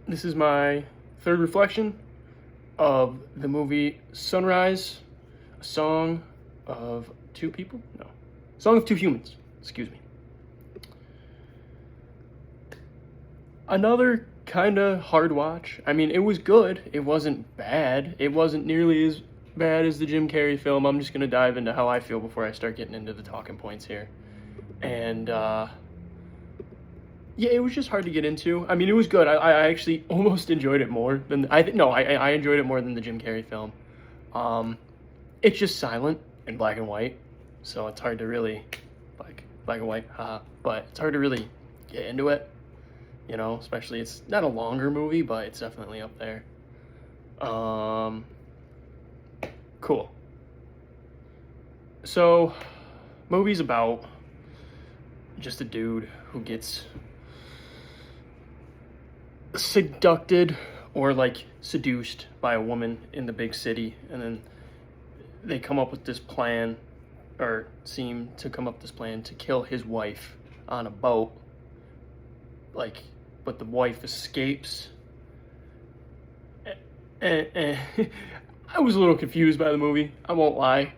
This is my third reflection of the movie Sunrise, a song of two people? No. Song of Two Humans, excuse me. Another kind of hard watch. I mean, it was good. It wasn't bad. It wasn't nearly as bad as the Jim Carrey film. I'm just going to dive into how I feel before I start getting into the talking points here. And, yeah, it was just hard to get into. I mean, it was good. I actually almost enjoyed it more than I enjoyed it more than the Jim Carrey film. It's just silent and black and white, so it's hard to really black and white, but it's hard to really get into it. You know, especially it's not a longer movie, but it's definitely up there. Cool. So, movie's about just a dude who gets seducted or like seduced by a woman in the big city, and then they come up with this plan, or seem to come up with this plan to kill his wife on a boat, but the wife escapes. And I was a little confused by the movie, I won't lie,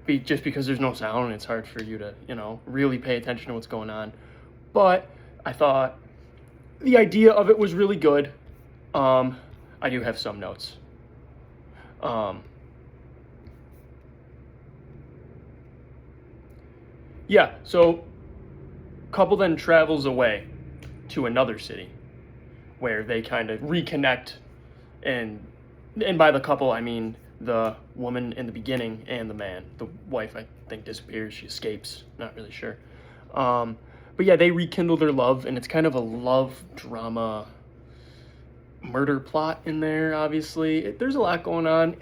just because there's no sound and it's hard for you to, really pay attention to what's going on. But I thought the idea of it was really good. I do have some notes. Yeah, so couple then travels away to another city where they kind of reconnect, and by the couple I mean the woman in the beginning and the man. The wife, I think, disappears. She escapes, not really sure. But yeah, they rekindle their love, and it's kind of a love drama murder plot in there, obviously. There's a lot going on.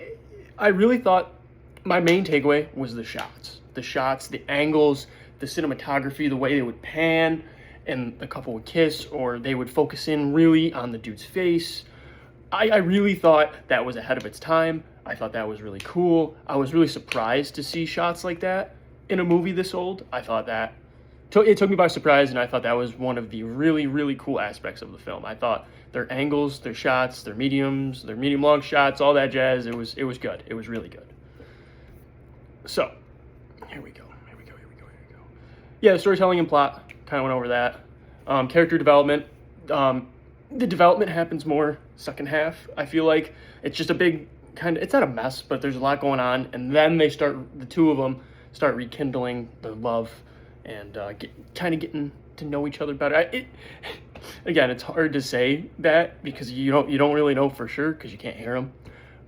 I really thought my main takeaway was the shots. The shots, the angles, the cinematography, the way they would pan, and the couple would kiss, or they would focus in really on the dude's face. I really thought that was ahead of its time. I thought that was really cool. I was really surprised to see shots like that in a movie this old. I thought that it took me by surprise, and I thought that was one of the really, really cool aspects of the film. I thought their angles, their shots, their medium long shots, all that jazz, it was good. It was really good. So, here we go. Yeah, the storytelling and plot, kind of went over that. Character development, the development happens more second half. I feel like it's just a big it's not a mess, but there's a lot going on, and then the two of them start rekindling their love and getting to know each other better. Again, it's hard to say that because you don't really know for sure because you can't hear them,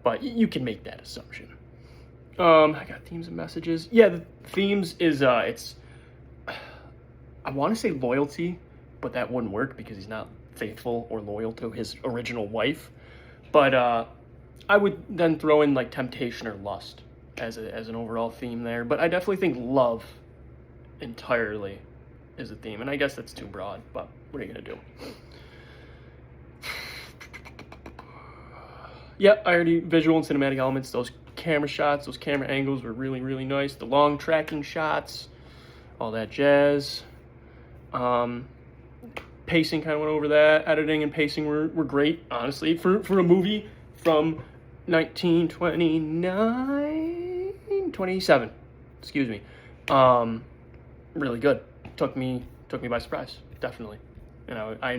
but you can make that assumption. I got themes and messages. Yeah, the themes is I want to say loyalty, but that wouldn't work because he's not faithful or loyal to his original wife. But I would then throw in like temptation or lust as an overall theme there. But I definitely think love entirely is a theme. And I guess that's too broad, but what are you going to do? Yep, I already visual and cinematic elements. Those camera shots, those camera angles were really, really nice. The long tracking shots, all that jazz. Pacing, kind of went over that. Editing and pacing were great, honestly. For a movie from 27, excuse me. Really good. Took me by surprise, definitely. I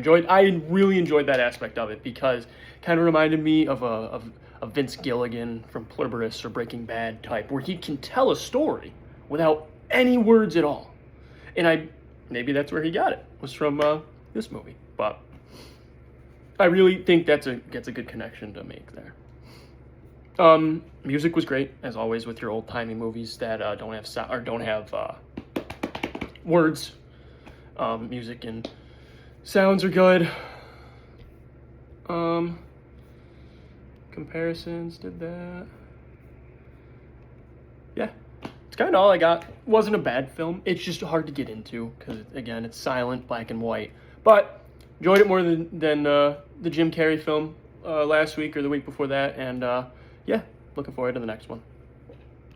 really enjoyed that aspect of it because it kind of reminded me of a Vince Gilligan from Pluribus or Breaking Bad type, where he can tell a story without any words at all. And maybe that's where he got it, was from this movie. But I really think that's a good connection to make there. Music was great, as always, with your old-timey movies that don't have words. Music and sounds are good. Comparisons did that. Yeah, it's kind of all I got. Wasn't a bad film. It's just hard to get into because, again, it's silent, black and white. But enjoyed it more than the Jim Carrey film last week or the week before that. And, yeah, looking forward to the next one.